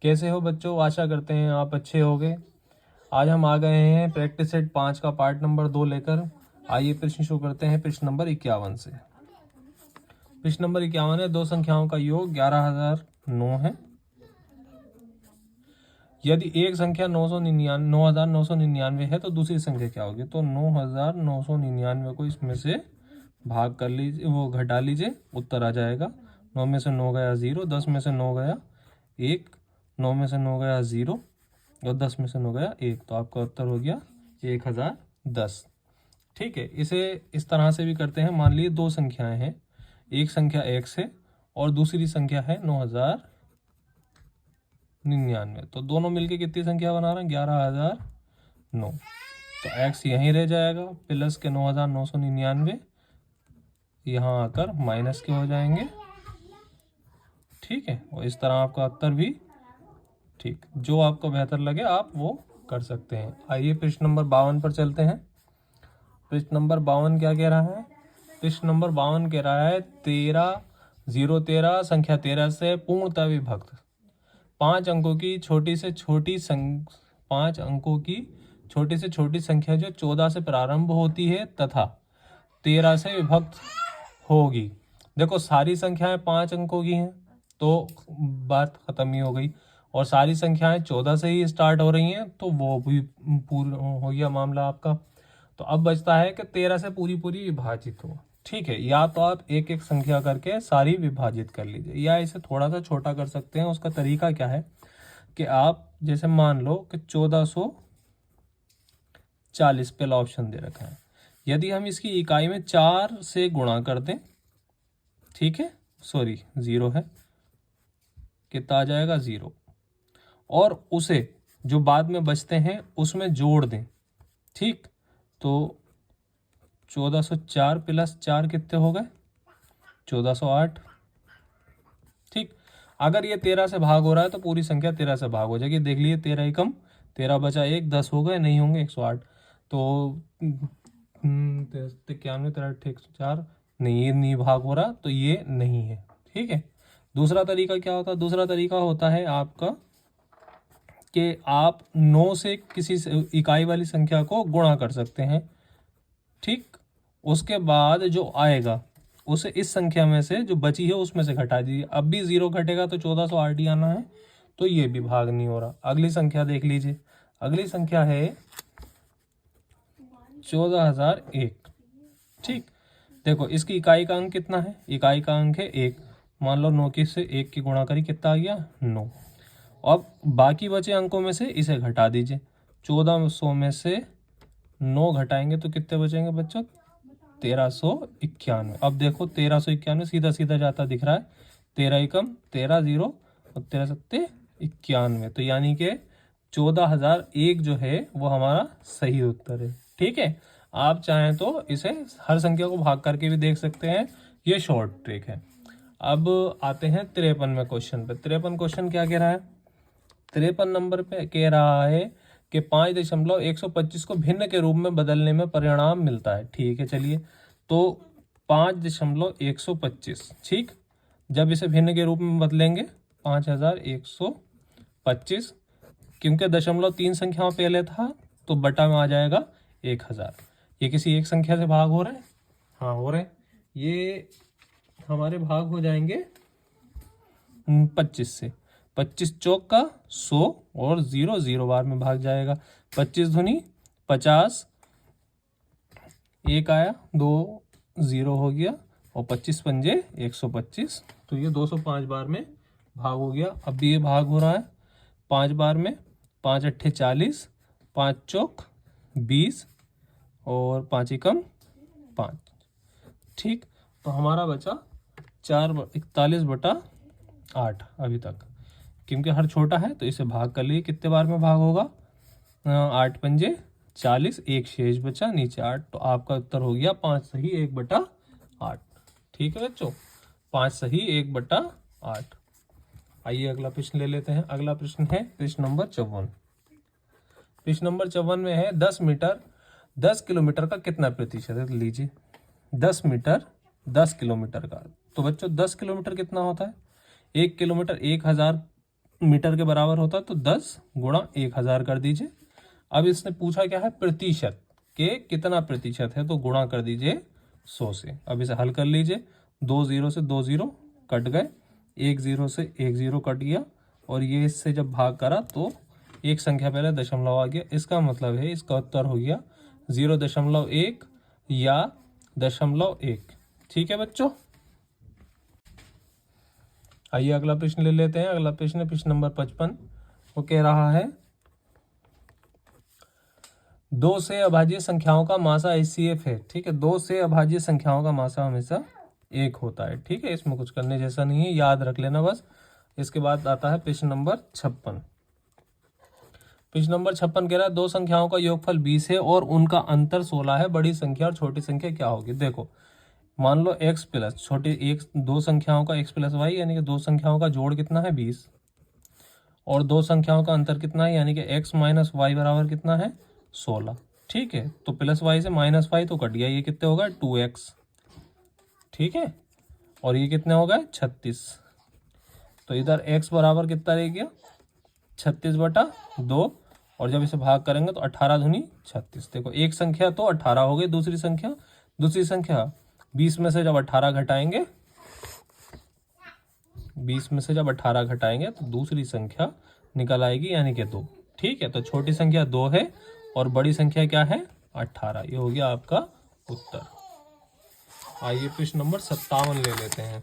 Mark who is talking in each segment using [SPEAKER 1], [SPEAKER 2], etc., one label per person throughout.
[SPEAKER 1] कैसे हो बच्चों? आशा करते हैं आप अच्छे होगे। आज हम आ गए हैं प्रैक्टिस सेट 5 का पार्ट नंबर 2 लेकर। आइए प्रश्न शुरू करते हैं प्रश्न नंबर 51 से। प्रश्न नंबर 51 है, दो संख्याओं का योग 11,009 है। यदि एक संख्या 9,999 है तो दूसरी संख्या क्या होगी? तो 9,999 को इसमें से भाग कर लीजिए, वो घटा लीजिए, उत्तर आ जाएगा। 9 में से 9 गया 0, 10 में से 9 गया 1, 9 में से 9 गया 0 और 10 में से 9 गया 1, तो आपका उत्तर हो गया 1010। ठीक है, इसे इस तरह से भी करते हैं। मान लीजिए दो संख्याएं हैं, एक संख्या x है और दूसरी संख्या है 9,099, तो दोनों मिलके कितनी संख्या बना रहे हैं? 11,009। तो x यहीं रह जाएगा, प्लस के 9,999 यहाँ आकर माइनस के हो जाएंगे। ठीक है, और इस तरह आपका उत्तर भी ठीक, जो आपको बेहतर लगे आप वो कर सकते हैं। आइए प्रश्न नंबर 52 पर चलते हैं। प्रश्न नंबर 52 क्या कह रहा है? प्रश्न नंबर 52 कह रहा है 13 संख्या 13 से पूर्णतः विभक्त 5 अंकों की छोटी से छोटी 5 अंकों की छोटी से छोटी संख्या जो 14 से प्रारंभ होती है तथा 13 से विभक्त होगी। देखो सारी संख्याएं 5 अंकों की हैं तो बात खत्म ही हो गई, और सारी संख्याएं 14 से ही स्टार्ट हो रही हैं तो वो भी पूर्ण हो गया मामला आपका। तो अब बचता है कि 13 से पूरी विभाजित हो। ठीक है, या तो आप एक एक संख्या करके सारी विभाजित कर लीजिए, या इसे थोड़ा सा छोटा कर सकते हैं। उसका तरीका क्या है कि आप जैसे मान लो कि 1440 पहला ऑप्शन दे रखा है, यदि हम इसकी इकाई में 4 से गुणा कर दें, ठीक है, सॉरी 0 है, कितना आ जाएगा 0, और उसे जो बाद में बचते हैं उसमें जोड़ दें। ठीक, तो 1404 प्लस 4 कितने हो गए? 1408। ठीक, अगर ये 13 से भाग हो रहा है तो पूरी संख्या 13 से भाग हो जाएगी। देख लिए 13 ही कम 13 बचा 1, 10 हो गए, नहीं होंगे 108। तो 91 13 104 नहीं, ये नहीं भाग हो रहा तो ये नहीं है। ठीक है, दूसरा तरीका क्या होता है? दूसरा तरीका होता है आपका कि आप 9 से किसी इकाई वाली संख्या को गुणा कर सकते हैं। ठीक, उसके बाद जो आएगा उसे इस संख्या में से जो बची है उसमें से घटा दीजिए। अब भी 0 घटेगा तो 1408 ही आना है, तो ये भी भाग नहीं हो रहा। अगली संख्या देख लीजिए, अगली संख्या है 14,001। ठीक, देखो इसकी इकाई का अंक कितना है? इकाई का अंक है 1। मान लो 9 की से 1 की गुणा करी, कितना आ गया? 9। अब बाकी बचे अंकों में से इसे घटा दीजिए। 1400 में से 9 घटाएंगे तो कितने बचेंगे बच्चों? 1391। अब देखो 1391 सीधा सीधा जाता दिख रहा है, 13 एकम 13 0 और 13 सत्ते 91, तो यानी कि 14,001 जो है वो हमारा सही उत्तर है। ठीक है, आप चाहें तो इसे हर संख्या को भाग करके भी देख सकते हैं, ये शॉर्ट ट्रिक है। अब आते हैं 53वें क्वेश्चन पे। 53 क्वेश्चन क्या कह रहा है? 53 नंबर पे कह रहा है कि 5.125 को भिन्न के रूप में बदलने में परिणाम मिलता है। ठीक है, चलिए, तो 5.125, ठीक, जब इसे भिन्न के रूप में बदलेंगे 5,125, क्योंकि 0.3 संख्याओं पहले था तो बटा में आ जाएगा 1,000। ये किसी एक संख्या से भाग हो रहे हैं? हाँ हो रहे हैं। ये हमारे भाग हो जाएंगे 25 से। 25 चौक का 100 और 0 0 बार में भाग जाएगा। 25 दूनी 50, 1 आया, 2 0 हो गया, और 25 पंजे 125, तो ये 205 बार में भाग हो गया। अब भी ये भाग हो रहा है 5 बार में। 5 अट्ठे 40, 5 चौक 20 और 5 एकम 5। ठीक, तो हमारा बचा 41/8 अभी तक, क्योंकि हर छोटा है तो इसे भाग कर लिए। कितने बार में भाग होगा? 8 पंजे 40, एक शेष बचा नीचे 8, तो आपका उत्तर हो गया 5 सही 1/8। ठीक है बच्चों, 5 सही 1/8। आइए अगला प्रश्न ले लेते हैं। अगला प्रश्न है प्रश्न नंबर 54। प्रश्न नंबर 54 में है 10 मीटर 10 किलोमीटर का कितना प्रतिशत है? लीजिए 10 मीटर 10 किलोमीटर का, तो बच्चों 10 किलोमीटर कितना होता है? 1 किलोमीटर 1000 मीटर के बराबर होता है तो 10 गुणा 1000 कर दीजिए। अब इसने पूछा क्या है, प्रतिशत के कितना प्रतिशत है, तो गुणा कर दीजिए 100 से। अब इसे हल कर लीजिए, 2 0 से 2 0 कट गए, 1 0 से 1 0 कट गया, और ये इससे जब भाग करा तो एक संख्या पहले दशमलव आ गया। इसका मतलब है इसका उत्तर हो गया 0.1 या 0.1। ठीक है बच्चों, आइए अगला प्रश्न ले लेते हैं। अगला प्रश्न प्रश्न नंबर 55। वो कह रहा है 2 से अभाज्य संख्याओं का मासा HCF है। ठीक है, 2 से अभाज्य संख्याओं का मासा हमेशा 1 होता है। ठीक है, इसमें कुछ करने जैसा नहीं है, याद रख लेना बस। इसके बाद आता है प्रश्न नंबर 56। प्रश्न नंबर 56 कह रहा है 2 संख्याओं का योगफल 20 है और उनका अंतर 16 है, बड़ी संख्या और छोटी संख्या क्या होगी। देखो, मान लो x प्लस छोटी एक 2 संख्याओं का x प्लस वाई, यानी कि 2 संख्याओं का जोड़ कितना है 20, और 2 संख्याओं का अंतर कितना है, यानी कि x माइनस वाई बराबर कितना है 16। ठीक है, तो प्लस वाई से माइनस वाई तो कट गया, ये कितने होगा 2x। ठीक है, और ये कितने हो गए 36। तो इधर x बराबर कितना रह गया 36/2, और जब इसे भाग करेंगे तो 18 दूनी 36। देखो, एक संख्या तो 18 हो गई, दूसरी संख्या 20 में से जब 18 घटाएंगे, 20 में से जब 18 घटाएंगे तो दूसरी संख्या निकल आएगी, यानी कि 2। ठीक है, तो छोटी संख्या 2 है और बड़ी संख्या क्या है 18। ये हो गया आपका उत्तर। आइए प्रश्न नंबर 57 ले लेते हैं।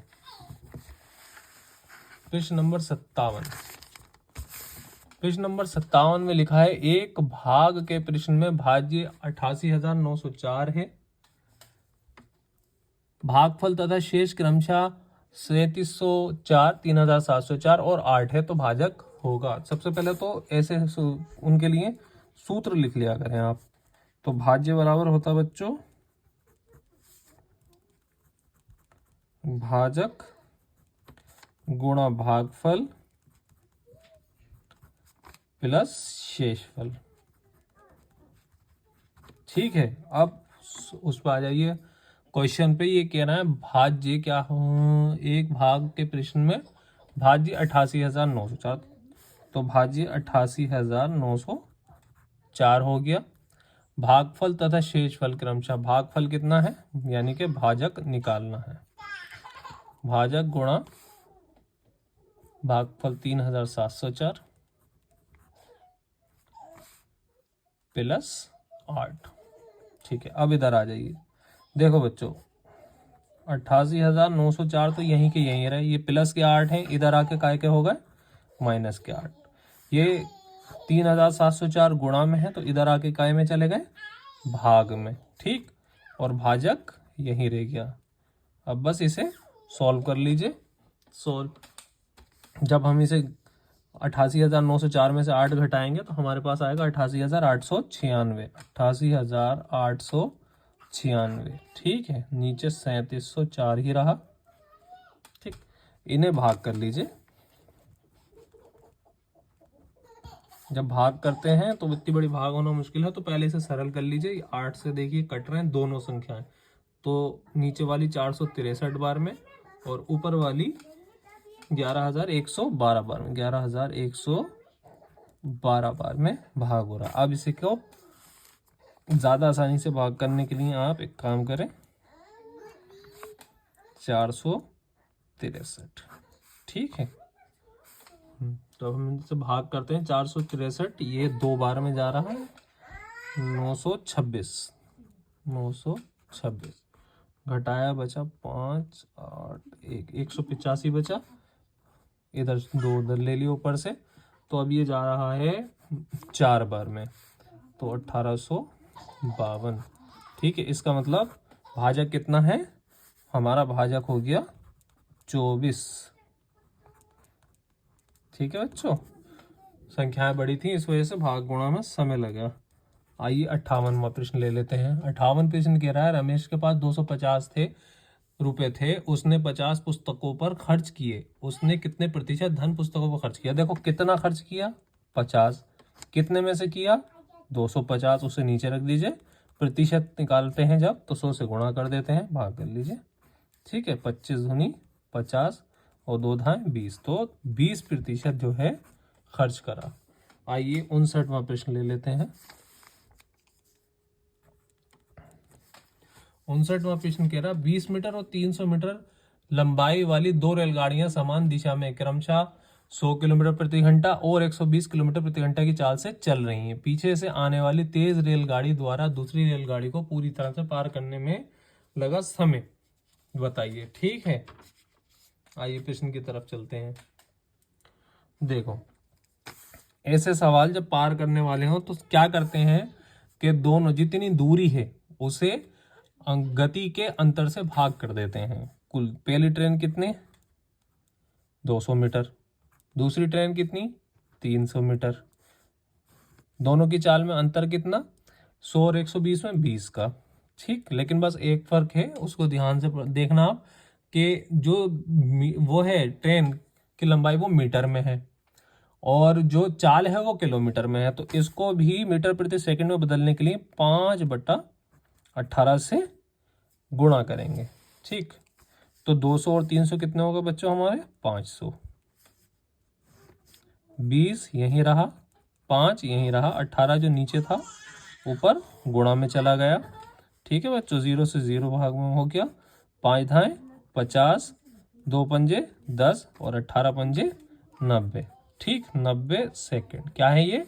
[SPEAKER 1] प्रश्न नंबर 57। प्रश्न नंबर 57 में लिखा है एक भाग के प्रश्न में भाज्य 88,904 है, भागफल तथा शेष क्रमशः 3704, 3704 और 8 है, तो भाजक होगा। सबसे पहले तो ऐसे उनके लिए सूत्र लिख लिया करें आप। तो भाज्य बराबर होता है बच्चों भाजक गुणा भागफल प्लस शेषफल। ठीक है, अब उस पर आ जाइए क्वेश्चन पे। ये कह रहा है भाज्य क्या हो, एक भाग के प्रश्न में भाज्य 88,904, तो भाज्य 88,904 हो गया। भागफल तथा शेषफल क्रमशः, भागफल कितना है यानी कि भाजक निकालना है, भाजक गुणा भागफल 3,704 प्लस 8। ठीक है, अब इधर आ जाइए। देखो बच्चों, 88,904 तो यहीं के यहीं रहे, ये प्लस के 8 हैं, इधर आके काय के हो गए माइनस के 8। ये 3,704 गुणा में है, तो इधर आके काय में चले गए भाग में। ठीक, और भाजक यहीं रह गया। अब बस इसे सॉल्व कर लीजिए। जब हम इसे 88,904 में से 8 घटाएंगे तो हमारे पास आएगा 88,896, 88,896। ठीक है, नीचे 3704 ही रहा। ठीक, इन्हें भाग कर लीजिए। जब भाग करते हैं तो इतनी बड़ी भाग होना मुश्किल है, तो पहले इसे सरल कर लीजिए। 8 से देखिए कट रहे हैं दोनों संख्याएं, तो नीचे वाली 463 बार में और ऊपर वाली 11,112 बार में, 11,112 बार में भाग हो रहा। अब इसे को ज्यादा आसानी से भाग करने के लिए आप एक काम करें, 463। ठीक है, तो हम इनसे भाग करते हैं 463, ये 2 बार में जा रहा है, 926 घटाया बचा 5 8 1 185 बचा, इधर 2 उधर ले लिया ऊपर से, तो अब ये जा रहा है 4 बार में, तो 1852। ठीक है, इसका मतलब भाजक कितना है, हमारा भाजक हो गया 24। ठीक है बच्चों, संख्याएं बड़ी थी इस वजह से भाग गुणा में समय लगा। आइए 58वां प्रश्न ले लेते हैं। 58 प्रश्न कह रहा है रमेश के पास 250 रुपए थे, उसने 50 पुस्तकों पर खर्च किए, उसने कितने प्रतिशत धन पुस्तकों पर खर्च किया। देखो, कितना खर्च किया 50, कितने में से किया 250, उसे नीचे रख दीजिए। प्रतिशत निकालते हैं जब तो 100 से गुणा कर देते हैं, भाग कर लीजिए। ठीक है, 25 दूनी 50 और 2 धाएं 20, तो 20% जो है खर्च करा। आइए 59वां प्रश्न ले लेते हैं। 59वां प्रश्न कह रहा 20 मीटर और 300 मीटर लंबाई वाली 2 रेलगाड़ियां समान दिशा में क्रमशः 100 किलोमीटर प्रति घंटा और 120 किलोमीटर प्रति घंटा की चाल से चल रही हैं। पीछे से आने वाली तेज रेलगाड़ी द्वारा दूसरी रेलगाड़ी को पूरी तरह से पार करने में लगा समय बताइए। ठीक है, आइए प्रश्न की तरफ चलते हैं। देखो, ऐसे सवाल जब पार करने वाले हो तो क्या करते हैं कि दोनों जितनी दूरी है उसे गति के अंतर से भाग कर देते हैं। कुल पहली ट्रेन कितने 200 मीटर, दूसरी ट्रेन कितनी 300 मीटर, दोनों की चाल में अंतर कितना 100 और 120 में 20 का। ठीक, लेकिन बस एक फर्क है, उसको ध्यान से देखना आप कि जो वो है ट्रेन की लंबाई वो मीटर में है और जो चाल है वो किलोमीटर में है। तो इसको भी मीटर प्रति सेकंड में बदलने के लिए 5/18 से गुणा करेंगे। ठीक, तो 200 और 300 कितने होगा बच्चों हमारे 500, 20 यहीं रहा, 5 यहीं रहा, 18 जो नीचे था ऊपर गुणा में चला गया। ठीक है बच्चों, 0 से 0 भाग में हो गया, 5 धाएं 50, 2 पंजे 10 और 18 पंजे 90। ठीक, 90 सेकंड। क्या है ये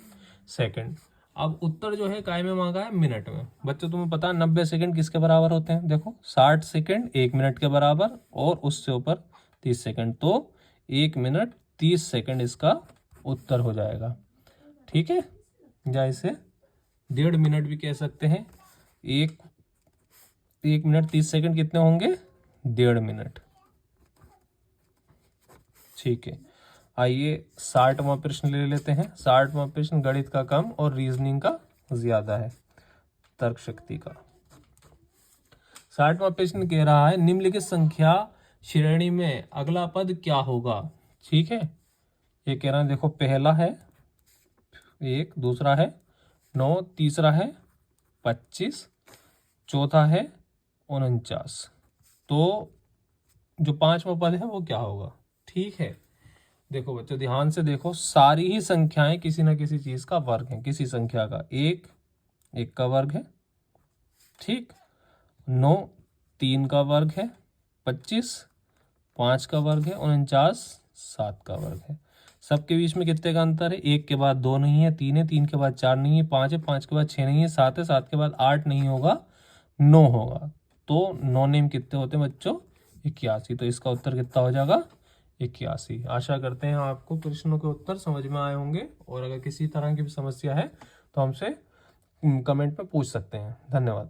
[SPEAKER 1] सेकंड। अब उत्तर जो है काय में मांगा है मिनट में। बच्चों तुम्हें पता है 90 सेकंड किसके बराबर होते हैं, देखो 60 सेकंड 1 मिनट के बराबर और उससे ऊपर 30 सेकंड, तो 1 मिनट 30 सेकंड इसका उत्तर हो जाएगा। ठीक है, या इसे 1.5 मिनट भी कह सकते हैं। 1 मिनट 30 सेकंड कितने होंगे 1.5 मिनट। ठीक है, आइए 60वां प्रश्न ले लेते हैं। 60वां प्रश्न गणित का कम और रीजनिंग का ज्यादा है, तर्क शक्ति का। 60वां प्रश्न कह रहा है निम्नलिखित संख्या श्रेणी में अगला पद क्या होगा। ठीक है, ये कह रहा है देखो, पहला है 1, दूसरा है 9, तीसरा है 25, चौथा है 49, तो जो 5वां पद है वो क्या होगा। ठीक है, देखो बच्चों ध्यान से देखो, सारी ही संख्याएं किसी ना किसी चीज का वर्ग है। किसी संख्या का 1 का वर्ग है, ठीक, 9 3 का वर्ग है, 25 5 का वर्ग है, 49 7 का वर्ग है। सबके बीच में कितने का अंतर है, 1 के बाद 2 नहीं है, 3 है, 3 के बाद 4 नहीं है, 5 है, 5 के बाद 6 नहीं है, 7 है, 7 के बाद 8 नहीं होगा, 9 होगा। तो 9 नेम कितने होते हैं बच्चों 81। तो इसका उत्तर कितना हो जाएगा 81। आशा करते हैं आपको प्रश्नों के उत्तर समझ में आए होंगे, और अगर किसी तरह की भी समस्या है तो हमसे कमेंट में पूछ सकते हैं। धन्यवाद।